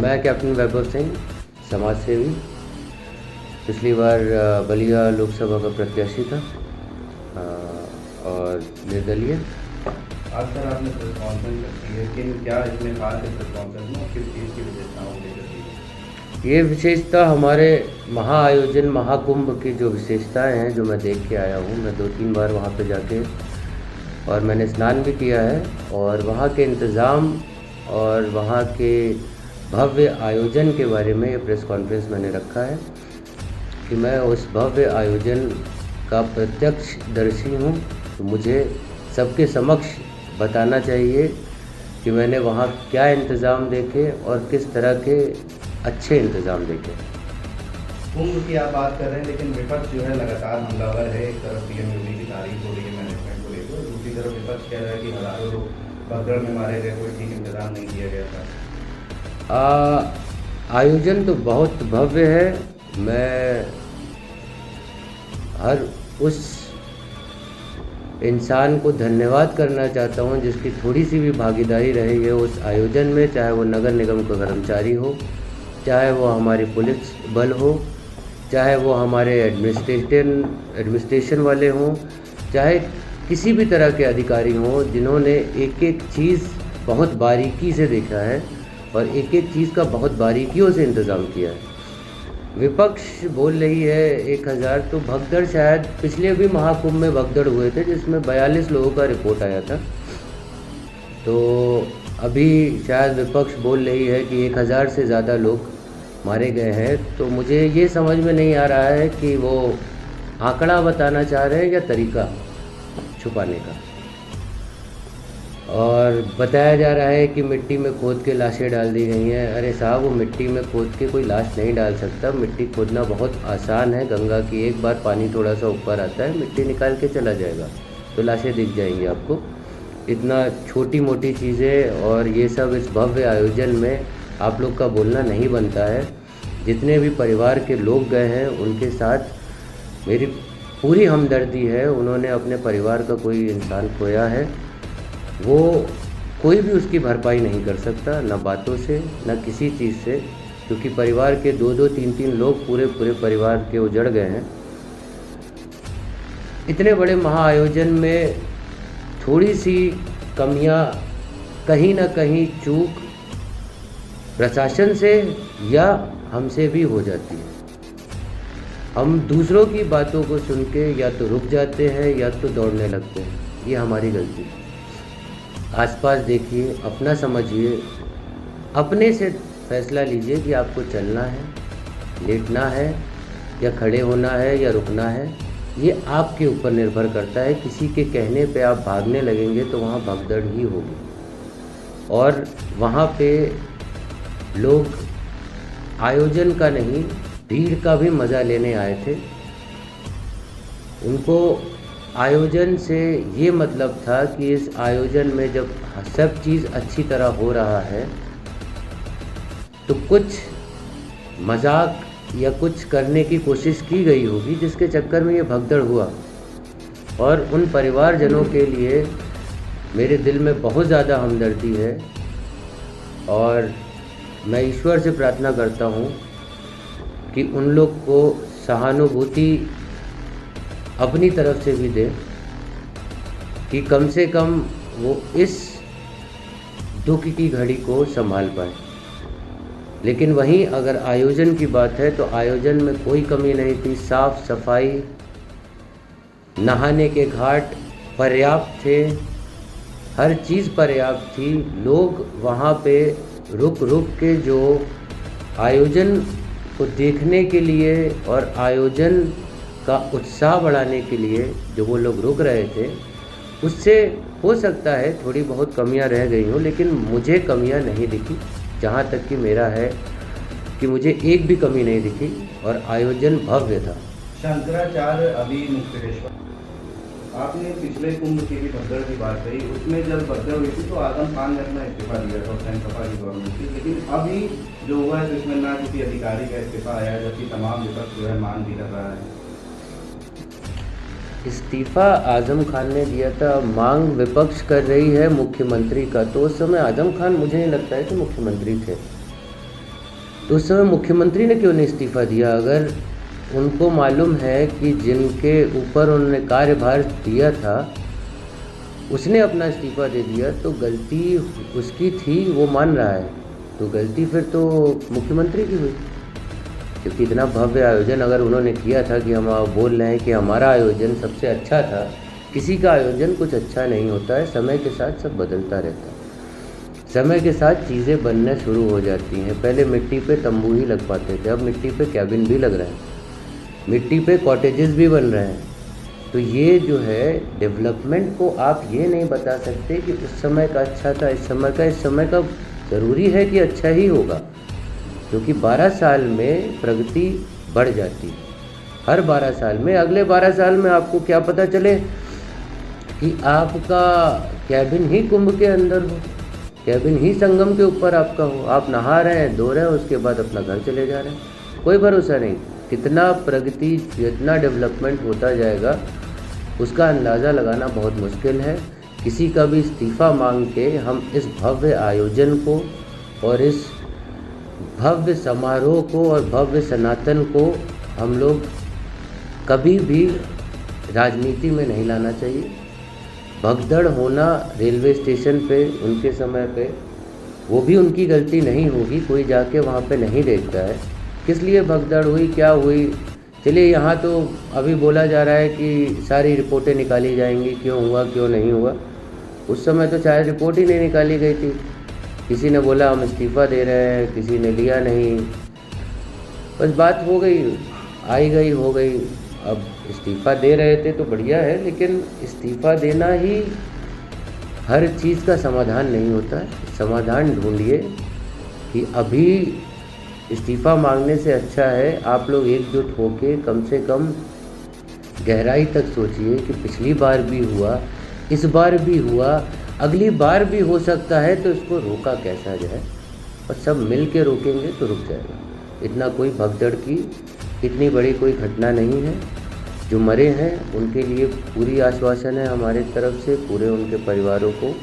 मैं कैप्टन वैभव सिंह, समाज सेवी, पिछली बार बलिया लोकसभा का प्रत्याशी था और निर्दलीय। आज सर आपने प्रेस कॉन्फ्रेंस रखी है, लेकिन क्या इसमें खास है प्रेस कॉन्फ्रेंस में, किस चीज़ की विशेषताओं को लेकर की है? ये विशेषता हमारे महाआयोजन महाकुंभ की जो विशेषताएं हैं, जो मैं देख के आया हूँ। मैं 2-3 बार वहाँ पे जाके और मैंने स्नान भी किया है, और वहाँ के इंतज़ाम और वहाँ के भव्य आयोजन के बारे में ये प्रेस कॉन्फ्रेंस मैंने रखा है कि मैं उस भव्य आयोजन का प्रत्यक्षदर्शी हूँ। तो मुझे सबके समक्ष बताना चाहिए कि मैंने वहाँ क्या इंतज़ाम देखे और किस तरह के अच्छे इंतज़ाम देखे। कुंभ की आप बात कर रहे हैं, लेकिन विपक्ष जो है लगातार हमलावर है। एक तरफ पीएम योगी की तारीफ हो रही है मैनेजमेंट को लेकर, दूसरी तरफ विपक्ष कह रहा है कि हज़ारों लोग भगदड़ में मारे गए, कोई ठीक इंतजाम नहीं किया गया था। आयोजन तो बहुत भव्य है। मैं हर उस इंसान को धन्यवाद करना चाहता हूं जिसकी थोड़ी सी भी भागीदारी रही है उस आयोजन में, चाहे वो नगर निगम का कर्मचारी हो, चाहे वो हमारी पुलिस बल हो, चाहे वो हमारे एडमिनिस्ट्रेशन वाले हों, चाहे किसी भी तरह के अधिकारी हों, जिन्होंने एक एक चीज़ बहुत बारीकी से देखा है और एक एक चीज़ का बहुत बारीकियों से इंतज़ाम किया है। विपक्ष बोल रही है 1000, तो भगदड़ शायद पिछले भी महाकुंभ में भगदड़ हुए थे जिसमें 42 लोगों का रिपोर्ट आया था। तो अभी शायद विपक्ष बोल रही है कि 1000 से ज़्यादा लोग मारे गए हैं। तो मुझे ये समझ में नहीं आ रहा है कि वो आंकड़ा बताना चाह रहे हैं या तरीका छुपाने का। और बताया जा रहा है कि मिट्टी में खोद के लाशें डाल दी गई हैं। अरे साहब, वो मिट्टी में खोद के कोई लाश नहीं डाल सकता। मिट्टी खोदना बहुत आसान है। गंगा की एक बार पानी थोड़ा सा ऊपर आता है, मिट्टी निकाल के चला जाएगा तो लाशें दिख जाएंगी आपको। इतना छोटी मोटी चीज़ें और ये सब इस भव्य आयोजन में आप लोग का बोलना नहीं बनता है। जितने भी परिवार के लोग गए हैं उनके साथ मेरी पूरी हमदर्दी है। उन्होंने अपने परिवार का कोई इंसान खोया है, वो कोई भी उसकी भरपाई नहीं कर सकता, ना बातों से ना किसी चीज़ से, क्योंकि परिवार के 2-2, 3-3 लोग पूरे परिवार के उजड़ गए हैं। इतने बड़े महाआयोजन में थोड़ी सी कमियां, कहीं ना कहीं चूक प्रशासन से या हमसे भी हो जाती है। हम दूसरों की बातों को सुन के या तो रुक जाते हैं या तो दौड़ने लगते हैं। ये हमारी गलती है। आसपास देखिए, अपना समझिए, अपने से फैसला लीजिए कि आपको चलना है, लेटना है या खड़े होना है या रुकना है। ये आपके ऊपर निर्भर करता है। किसी के कहने पे आप भागने लगेंगे तो वहाँ भगदड़ ही होगी। और वहाँ पे लोग आयोजन का नहीं, भीड़ का भी मज़ा लेने आए थे। उनको आयोजन से ये मतलब था कि इस आयोजन में जब सब चीज़ अच्छी तरह हो रहा है तो कुछ मजाक या कुछ करने की कोशिश की गई होगी, जिसके चक्कर में ये भगदड़ हुआ। और उन परिवारजनों के लिए मेरे दिल में बहुत ज़्यादा हमदर्दी है और मैं ईश्वर से प्रार्थना करता हूँ कि उन लोग को सहानुभूति अपनी तरफ से भी दें कि कम से कम वो इस दुख की घड़ी को संभाल पाए। लेकिन वहीं अगर आयोजन की बात है तो आयोजन में कोई कमी नहीं थी। साफ सफाई, नहाने के घाट पर्याप्त थे, हर चीज़ पर्याप्त थी। लोग वहाँ पे रुक के जो आयोजन को देखने के लिए और आयोजन का उत्साह बढ़ाने के लिए जो वो लोग रुक रहे थे, उससे हो सकता है थोड़ी बहुत कमियां रह गई हों, लेकिन मुझे कमियां नहीं दिखी। जहाँ तक कि मेरा है कि मुझे एक भी कमी नहीं दिखी और आयोजन भव्य था। शंकराचार्य अभी मुक्तेश्वर, आपने पिछले कुंभ की भी भगदड़ की बात कही। उसमें जब भगदड़ हुई थी तो आजम खान ने अपना इस्तीफा दिया था, उस टाइम सपा की गवर्नमेंट थी। लेकिन अभी जो हुआ है तो इसमें ना किसी अधिकारी का इस्तीफा आया, जबकि तमाम विपक्ष जो है मांग भी कर रहा है। इस्तीफा आजम खान ने दिया था, मांग विपक्ष कर रही है मुख्यमंत्री का। तो उस समय आजम खान मुझे नहीं लगता है कि मुख्यमंत्री थे। तो उस समय मुख्यमंत्री ने क्यों नहीं इस्तीफ़ा दिया? अगर उनको मालूम है कि जिनके ऊपर उन्होंने कार्यभार दिया था उसने अपना इस्तीफ़ा दे दिया, तो गलती उसकी थी, वो मान रहा है, तो गलती फिर तो मुख्यमंत्री की हुई। क्योंकि इतना भव्य आयोजन अगर उन्होंने किया था कि हम बोल रहे हैं कि हमारा आयोजन सबसे अच्छा था। किसी का आयोजन कुछ अच्छा नहीं होता है, समय के साथ सब बदलता रहता है। समय के साथ चीज़ें बनना शुरू हो जाती हैं। पहले मिट्टी पे तंबू ही लग पाते थे, अब मिट्टी पे कैबिन भी लग रहे हैं, मिट्टी पे कॉटेजेस भी बन रहे हैं। तो ये जो है डेवलपमेंट को आप ये नहीं बता सकते कि उस समय का अच्छा था, इस समय का ज़रूरी है कि अच्छा ही होगा, क्योंकि 12 साल में प्रगति बढ़ जाती है। हर 12 साल में, अगले 12 साल में आपको क्या पता चले कि आपका कैबिन ही कुंभ के अंदर हो, कैबिन ही संगम के ऊपर आपका हो, आप नहा रहे हैं, धो रहे हैं, उसके बाद अपना घर चले जा रहे हैं। कोई भरोसा नहीं, कितना प्रगति, जितना डेवलपमेंट होता जाएगा उसका अंदाज़ा लगाना बहुत मुश्किल है। किसी का भी इस्तीफ़ा मांग के हम इस भव्य आयोजन को और इस भव्य समारोह को और भव्य सनातन को हम लोग कभी भी राजनीति में नहीं लाना चाहिए। भगदड़ होना रेलवे स्टेशन पे उनके समय पे, वो भी उनकी गलती नहीं होगी, कोई जाके वहाँ पे नहीं देखता है किस लिए भगदड़ हुई, क्या हुई। चलिए, यहाँ तो अभी बोला जा रहा है कि सारी रिपोर्टें निकाली जाएंगी, क्यों हुआ क्यों नहीं हुआ। उस समय तो शायद रिपोर्ट ही नहीं निकाली गई थी। किसी ने बोला हम इस्तीफ़ा दे रहे हैं, किसी ने लिया नहीं, बस बात हो गई, आई गई हो गई। अब इस्तीफ़ा दे रहे थे तो बढ़िया है, लेकिन इस्तीफ़ा देना ही हर चीज़ का समाधान नहीं होता है। समाधान ढूंढिए कि अभी इस्तीफ़ा मांगने से अच्छा है आप लोग एकजुट होके कम से कम गहराई तक सोचिए कि पिछली बार भी हुआ, इस बार भी हुआ, अगली बार भी हो सकता है, तो इसको रोका कैसा जाए, और सब मिल के रोकेंगे तो रुक जाएगा। इतना कोई भगदड़ की इतनी बड़ी कोई घटना नहीं है। जो मरे हैं उनके लिए पूरी आश्वासन है हमारे तरफ से, पूरे उनके परिवारों को।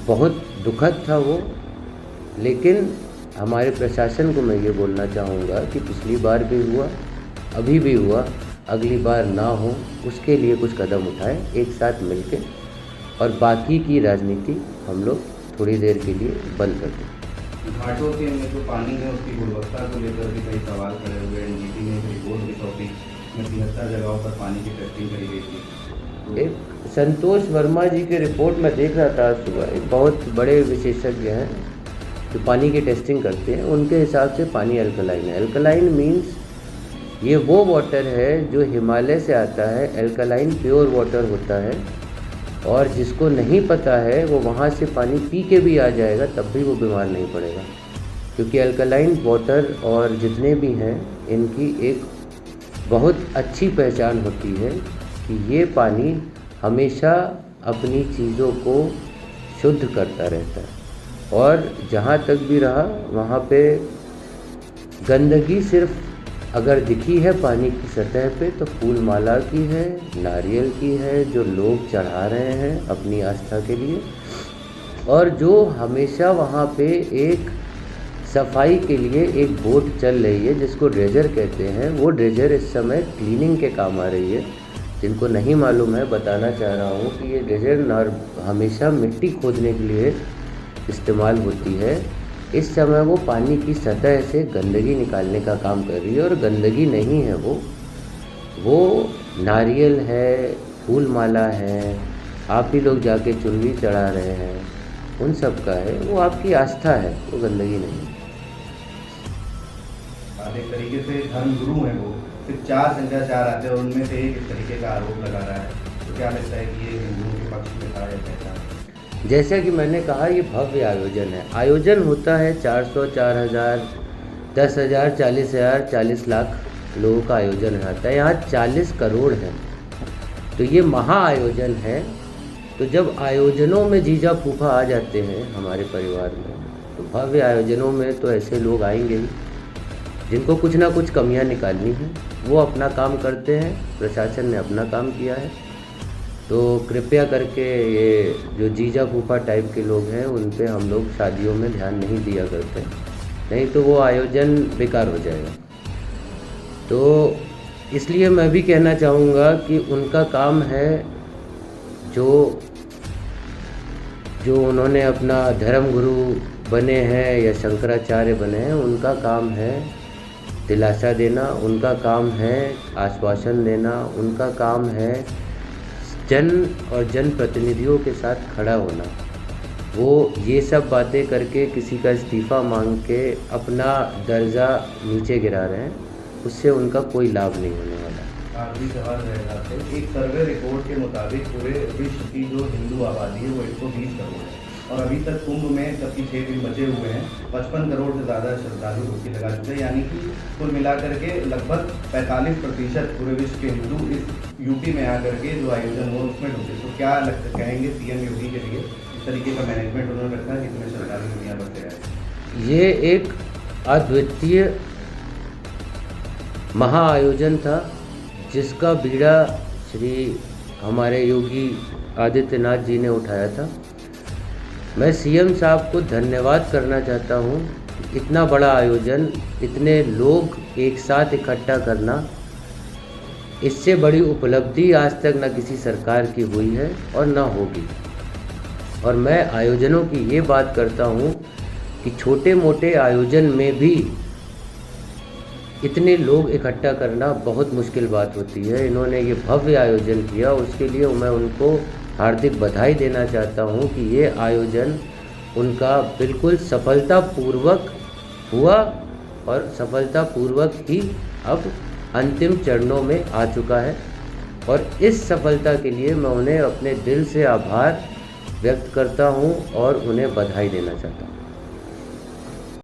बहुत दुखद था वो, लेकिन हमारे प्रशासन को मैं ये बोलना चाहूँगा कि पिछली बार भी हुआ, अभी भी हुआ, अगली बार ना हो उसके लिए कुछ कदम उठाएं एक साथ मिलके, और बाकी की राजनीति हम लोग थोड़ी देर के लिए बंद कर दें। घाटों के में जो पानी है उसकी गुणवत्ता को लेकर भी कई सवाल खड़े हुए हैं। एनजीटी ने एक रिपोर्ट भी सौंपी, में 73 जगहों पर पानी की टेस्टिंग करी गई थी। एक संतोष वर्मा जी के रिपोर्ट में देख रहा था आज सुबह, एक बहुत बड़े विशेषज्ञ हैं जो पानी की टेस्टिंग करते हैं, उनके हिसाब से पानी अल्कलाइन है। अल्कलाइन मीन्स ये वो वाटर है जो हिमालय से आता है, अल्कलाइन प्योर वाटर होता है, और जिसको नहीं पता है वो वहाँ से पानी पी के भी आ जाएगा तब भी वो बीमार नहीं पड़ेगा। क्योंकि अल्कलाइन वाटर और जितने भी हैं इनकी एक बहुत अच्छी पहचान होती है कि ये पानी हमेशा अपनी चीज़ों को शुद्ध करता रहता है, और जहाँ तक भी रहा वहाँ पे गंदगी सिर्फ अगर दिखी है पानी की सतह पे तो फूल माला की है, नारियल की है, जो लोग चढ़ा रहे हैं अपनी आस्था के लिए, और जो हमेशा वहाँ पे एक सफाई के लिए एक बोट चल रही है जिसको ड्रेजर कहते हैं। वो ड्रेजर इस समय क्लीनिंग के काम आ रही है। जिनको नहीं मालूम है बताना चाह रहा हूँ कि ये ड्रेजर हमेशा मिट्टी खोदने के लिए इस्तेमाल होती है। इस समय वो पानी की सतह से गंदगी निकालने का काम कर रही है, और गंदगी नहीं है वो नारियल है, फूल माला है, आप ही लोग जाके चुनरी चढ़ा रहे हैं, उन सब का है, वो आपकी आस्था है, वो गंदगी नहीं है। एक तरीके से धर्मगुरु हैं वो, सिर्फ 4 संख्या 4 आते हैं और उनमें से एक इस तरीके का आरोप लगा रहा है, तो क्या लगता है कि ये हिंदुओं के पक्ष में था या कैसा? जैसा कि मैंने कहा, ये भव्य आयोजन है। आयोजन होता है 400, 4000, 10,000, 40,000, 40 लाख लोगों का आयोजन रहता है। यहाँ 40 करोड़ है, तो ये महा आयोजन है। तो जब आयोजनों में जीजा फूफा आ जाते हैं हमारे परिवार में, तो भव्य आयोजनों में तो ऐसे लोग आएंगे ही जिनको कुछ ना कुछ कमियां निकालनी है। वो अपना काम करते हैं, प्रशासन ने अपना काम किया है। तो कृपया करके ये जो जीजा फूफा टाइप के लोग हैं उन पे हम लोग शादियों में ध्यान नहीं दिया करते। नहीं तो वो आयोजन बेकार हो जाएगा। तो इसलिए मैं भी कहना चाहूँगा कि उनका काम है जो उन्होंने अपना धर्म गुरु बने हैं या शंकराचार्य बने हैं, उनका काम है दिलासा देना, उनका काम है आश्वासन देना, उनका काम है जन और जनप्रतिनिधियों के साथ खड़ा होना। वो ये सब बातें करके किसी का इस्तीफ़ा मांग के अपना दर्जा नीचे गिरा रहे हैं, उससे उनका कोई लाभ नहीं होने वाला। आखिरी सवाल रहेगा आपसे। एक सर्वे रिपोर्ट के मुताबिक पूरे विश्व की जो हिंदू आबादी है वो 120 करोड़ है और अभी तक कुंभ में सबकी 6 दिन बचे हुए हैं। 55 करोड़ से ज़्यादा श्रद्धालु डुबकी लगा चुके हैं, यानी कि कुल मिलाकर के लगभग 45% पूरे विश्व के हिंदू इस यूपी में आकर के जो आयोजन हो उसमें डूबे। तो क्या कहेंगे सीएम योगी के लिए इस तरीके का मैनेजमेंट उन्होंने रखा है जिसमें श्रद्धालु दुनिया भर से आए? ये एक अद्वितीय महाआयोजन था जिसका बीड़ा श्री हमारे योगी आदित्यनाथ जी ने उठाया था। मैं सीएम साहब को धन्यवाद करना चाहता हूँ। इतना बड़ा आयोजन, इतने लोग एक साथ इकट्ठा करना, इससे बड़ी उपलब्धि आज तक न किसी सरकार की हुई है और न होगी। और मैं आयोजनों की ये बात करता हूँ कि छोटे मोटे आयोजन में भी इतने लोग इकट्ठा करना बहुत मुश्किल बात होती है। इन्होंने ये भव्य आयोजन किया, उसके लिए मैं उनको हार्दिक बधाई देना चाहता हूँ कि ये आयोजन उनका बिल्कुल सफलतापूर्वक हुआ और सफलतापूर्वक ही अब अंतिम चरणों में आ चुका है। और इस सफलता के लिए मैं उन्हें अपने दिल से आभार व्यक्त करता हूँ और उन्हें बधाई देना चाहता हूँ।